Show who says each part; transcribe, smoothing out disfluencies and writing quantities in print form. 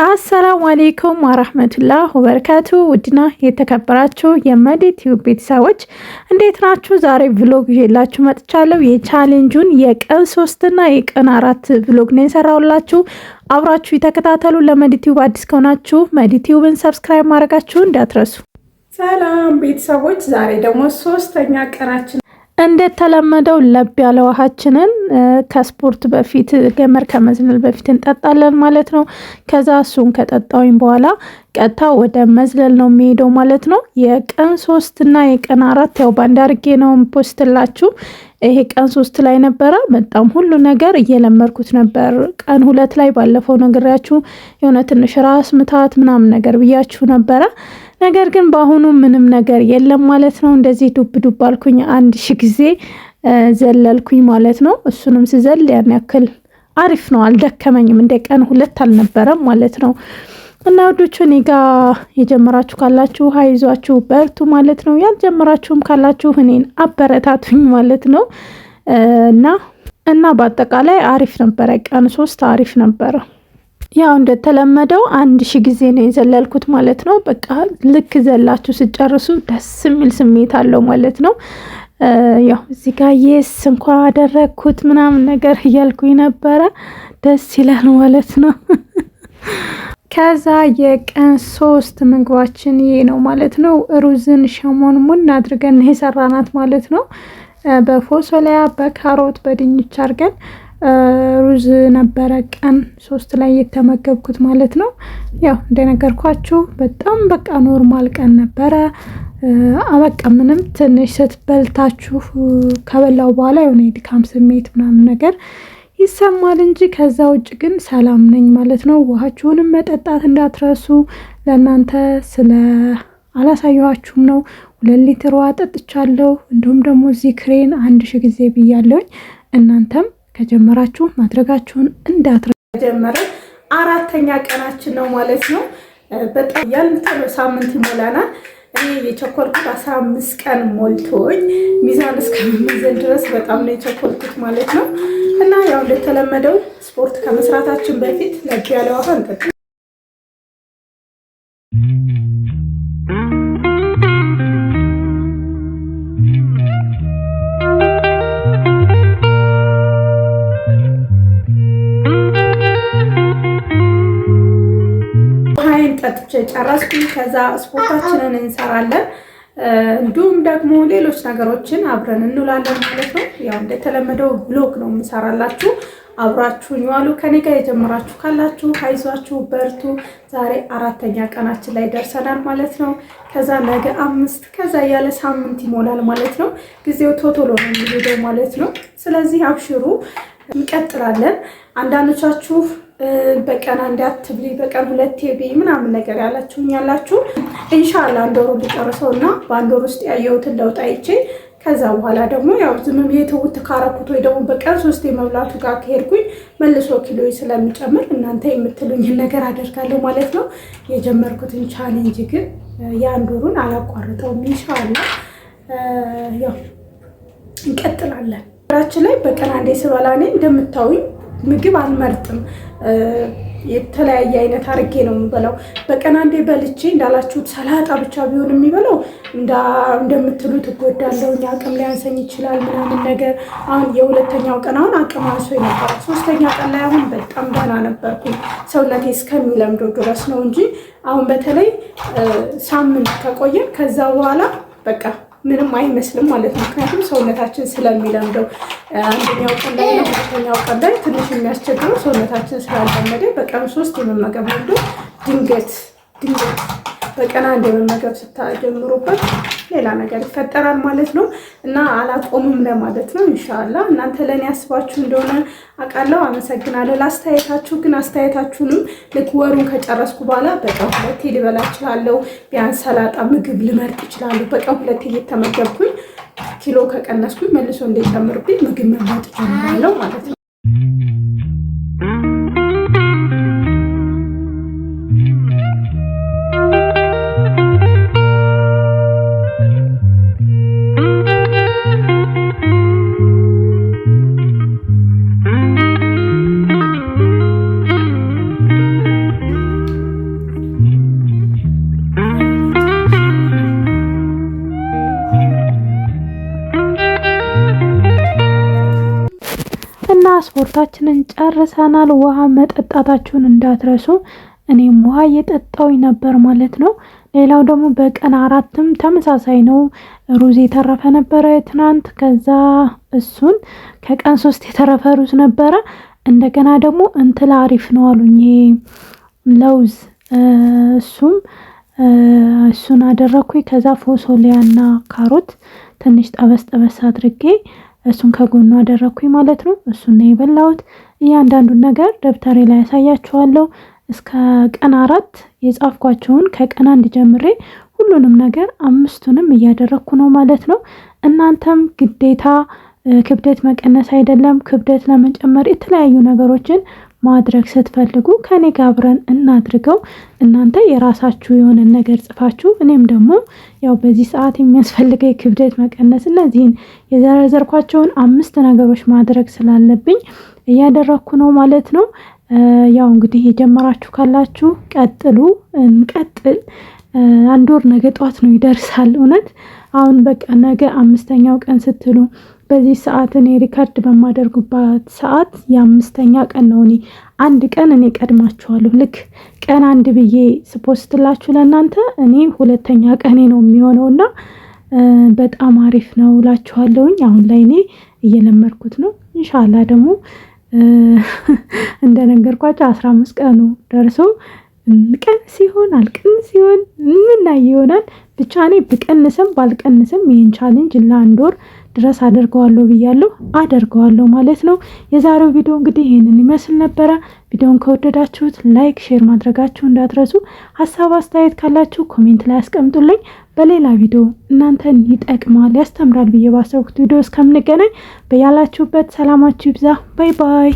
Speaker 1: አሰላሙ አሌይኩም ወረህመቱላህ ወበረካቱ። ውድና የተከበራችሁ የመዲቲዩብ ቤተሰቦች እንዴት ናችሁ? ዛሬ ቭሎግ ይዤላችሁ መጥቻለሁ። የቻሌንጁን የቀን 3 እና የቀን 4 ቭሎግ ነው የሰራሁላችሁ። አብራችሁ የተከታተሉ። ለመዲቲዩብ አዲስ ከሆናችሁ መዲቲዩብን ሰብስክራይብ ማድረጋችሁ እንዳትረሱ። ሰላም ቤተሰቦች፣ ዛሬ ደግሞ 3ኛ ቀናችን እንደተለመደው ለብ ያለ ውሃችንን ከስፖርት በፊት ገመድ ከመዝለል በፊት እንጠጣለን ማለት ነው። ከዛ እሱን ከጠጣውኝ በኋላ ቀጥታ ወደ መዝለል ነው የሚሄደው ማለት ነው። የቀን 3 እና የቀን 4 ያው ባንድ አድርጌ ነው ፖስትላችሁ። ይሄ ቀን 3 ላይ ነበረ። በጣም ሁሉ ነገር እየለመድኩት ነበር። ቀን 2 ላይ ባለፈው ነግሬያችሁ የሆነ ትንሽ ራስ ምታት ምናምን ነገር ብያችሁ ነበረ። ነገር ግን በአሁኑ ምንም ነገር የለም ማለት ነው። እንደዚህ ዱብ ዱብ አልኩኝ 1000 ጊዜ ዘለልኩኝ ማለት ነው። እሱንም ስዘል ያን ያክል አሪፍ ነው፣ አልደከመኝም። እንደ ቀን 2 አልነበረም ማለት ነው። እና ወዶቹ እኔ ጋር የጀመራችሁ ካላችሁ አይዟችሁ በርቱ ማለት ነው። ያልጀመራችሁም ካላችሁ እኔን አበረታቱኝ ማለት ነው። እና በአጠቃላይ አሪፍ ነበረ። ቀን 3 አሪፍ ነበረ። ያው እንደተለመደው 1000 ጊዜ ነው የዘለልኩት ማለት ነው። በቃ ልክ ዘላችሁ ስጨርሱ ደስ የሚል ስሜት አለው ማለት ነው። ያው እዚህ ጋር የስ እንኳን አደረግኩት ምናምን ነገር እያልኩኝ ነበረ። ደስ ይላል ማለት ነው። ከዛ የቀን 3 ምግባችን ይሄ ነው ማለት ነው። ሩዝን ሸሞንሙን አድርገን የሰራናት ማለት ነው። በፎሶሊያ በካሮት በድንች አድርገን ሩዝ ነበረ ቀን 3 ላይ የተመገብኩት ማለት ነው። ያው እንደነገርኳችሁ በጣም በቃ ኖርማል ቀን ነበረ። በቃ ምንም ትንሽ ስትበልታችሁ ከበላው በኋላ የሆነ የድካም ስሜት ምናምን ነገር ይሰማል እንጂ ከዛ ውጭ ግን ሰላም ነኝ ማለት ነው። ውሃችሁንም መጠጣት እንዳትረሱ። ለእናንተ ስለ አላሳየኋችሁም ነው። 2 ሊትር ውሃ ጠጥቻለሁ። እንዲሁም ደግሞ ዚክሬን 1000 ጊዜ ብያለሁኝ። እናንተም ከጀመራችሁ ማድረጋችሁን እንዳትረሱ። ጀመረን 4ኛ ቀናችን ነው ማለት ነው። በጣም ያልተነ ሳምንት ይሞላናል። እኔ የቸኮልኩት 15 ቀን ሞልቶኝ ሚዛን እስከሚመዘን ድረስ በጣም ነው የቸኮልኩት ማለት ነው። እና ያው እንደተለመደው ስፖርት ከመስራታችን በፊት ለብ ያለ ውሃ እንጠጣ። ጠጥቼ ጨረስኩኝ። ከዛ ስፖርታችንን እንሰራለን። እንዲሁም ደግሞ ሌሎች ነገሮችን አብረን እንውላለን ማለት ነው። ያው እንደተለመደው ብሎግ ነው የምሰራላችሁ። አብራችሁኝ ዋሉ። ከኔ ጋር የጀመራችሁ ካላችሁ አይዟችሁ በርቱ። ዛሬ 4ኛ ቀናችን ላይ ደርሰናል ማለት ነው። ከዛ ነገ 5 ከዛ ያለ ሳምንት ይሞላል ማለት ነው። ጊዜው ቶቶሎ ነው የሚሄደው ማለት ነው። ስለዚህ አብሽሩ፣ እንቀጥላለን። አንዳንዶቻችሁ በቀን 1 አትብሊ በቀን 2 ብይ ምናምን ነገር ያላችሁ ኢንሻአላህ 1 ወር ሊጨርሰውና በ1 ወር ውስጥ ያየሁትን ለውጥ አይቼ ከዛ በኋላ ደግሞ ያው ዝም ብዬ ተውት ካረኩት ወይ ደግሞ በቀን 3 የመብላቱ ጋር ከሄድኩኝ መልሶ ኪሎ ስለሚጨምር እናንተ የምትሉኝን ነገር አደርጋለሁ ማለት ነው። የጀመርኩትን ቻሌንጅ ግን የ1 ወሩን አላቋርጠውም ኢንሻአላህ። ያው እንቀጥላለን። ራችን ላይ በቀን 1 ስበላ እኔ እንደምታዩኝ ምግብ አልመርጥም። የተለያየ አይነት አርጌ ነው የምበላው። በቀን 1 በልቼ እንዳላችሁት ሰላጣ ብቻ ቢሆን የሚበላው እንደምትሉት እጎዳለሁ፣ አቅም ሊያንሰኝ ይችላል ምናምን ነገር። አሁን የ2ኛው ቀን አሁን አቅም አንሶኝ ነበር። 3ኛ ቀን ላይ አሁን በጣም ደህና ነበርኩኝ ሰውነቴ እስከሚለምደው ድረስ ነው እንጂ አሁን በተለይ ሳምንት ከቆየን ከዛ በኋላ በቃ ምንም አይመስልም ማለት ነው። ምክንያቱም ሰውነታችን ስለሚለምደው 1ኛው ቀን ላይ 2ኛው ቀን ላይ ትንሽ የሚያስቸግረው ሰውነታችን ስላልለመደ በቀን 3 የመመገብ ሁሉ ድንገት በቀን 1 የመመገብ ስታጀምሩበት ሌላ ነገር ይፈጠራል ማለት ነው። እና አላቆምም ለማለት ነው ኢንሻአላህ። እናንተ ለኔ ያስባችሁ እንደሆነ አውቃለሁ፣ አመሰግናለሁ ለአስተያየታችሁ። ግን አስተያየታችሁንም ልክ ወሩን ከጨረስኩ በኋላ በቀን 2 ልበላ እችላለሁ። ቢያንስ ሰላጣ ምግብ ልመርጥ እችላለሁ። በቀን 2 እየተመገብኩኝ ኪሎ ከቀነስኩኝ መልሶ እንደጨምርብኝ ምግብ መምረጥ ጀምራለሁ ማለት ነው። ስፖርታችንን ጨርሰናል። ውሃ መጠጣታችሁን እንዳትረሱ። እኔም ውሃ እየጠጣሁኝ ነበር ማለት ነው። ሌላው ደግሞ በቀን 4ም ተመሳሳይ ነው። ሩዝ የተረፈ ነበረ ትናንት። ከዛ እሱን ከቀን 3 የተረፈ ሩዝ ነበረ። እንደገና ደግሞ እንትን አሪፍ ነው አሉኝ ለውዝ፣ እሱን አደረኩኝ። ከዛ ፎሶሊያና ካሮት ትንሽ ጠበስ ጠበስ አድርጌ እሱን ከጎኑ አደረኩኝ ማለት ነው። እሱን ነው የበላሁት። እያንዳንዱን ነገር ደብተሬ ላይ ያሳያችኋለሁ። እስከ ቀን 4 የጻፍኳቸውን ከቀን 1 ጀምሬ ሁሉንም ነገር 5ቱንም እያደረኩ ነው ማለት ነው። እናንተም ግዴታ ክብደት መቀነስ አይደለም፣ ክብደት ለመጨመር የተለያዩ ነገሮችን ማድረግ ስትፈልጉ ከኔ ጋር አብረን እናድርገው። እናንተ የራሳችሁ የሆነ ነገር ጽፋችሁ፣ እኔም ደግሞ ያው በዚህ ሰዓት የሚያስፈልገኝ ክብደት መቀነስ እነዚህን የዘረዘርኳቸውን 5 ነገሮች ማድረግ ስላለብኝ እያደረኩ ነው ማለት ነው። ያው እንግዲህ የጀመራችሁ ካላችሁ ቀጥሉ፣ እንቀጥል። 1 ወር ነገ ጧት ነው ይደርሳል። እውነት አሁን በቃ ነገ 5ኛው ቀን ስትሉ በዚህ ሰዓት እኔ ሪካርድ በማደርጉባት ሰዓት የ5ኛ ቀን ነው። እኔ 1 ቀን እኔ ቀድማችኋለሁ። ልክ ቀን 1 ብዬ ስፖስትላችሁ ለእናንተ እኔ 2ኛ ቀኔ ነው የሚሆነውና በጣም አሪፍ ነው እላችኋለሁኝ። አሁን ላይ እኔ እየለመድኩት ነው። ኢንሻአላህ ደግሞ እንደነገርኳችሁ 15 ቀኑ ደርሶ ቀን ሲሆን አልቀን ሲሆን ምናይ ይሆናል። ብቻ እኔ ብቀንስም ባልቀንስም ይሄን ቻሌንጅ ለ1 ወር ድረስ አደርገዋለሁ ብያለሁ፣ አደርገዋለሁ ማለት ነው። የዛሬው ቪዲዮ እንግዲህ ይሄንን ይመስል ነበረ። ቪዲዮውን ከወደዳችሁት ላይክ፣ ሼር ማድረጋችሁ እንዳትረሱ። ሀሳብ አስተያየት ካላችሁ ኮሜንት ላይ አስቀምጡልኝ። በሌላ ቪዲዮ እናንተን ይጠቅማል፣ ያስተምራል ብዬ ባሰብኩት ቪዲዮ እስከምንገናኝ በያላችሁበት ሰላማችሁ ይብዛ። ባይ ባይ።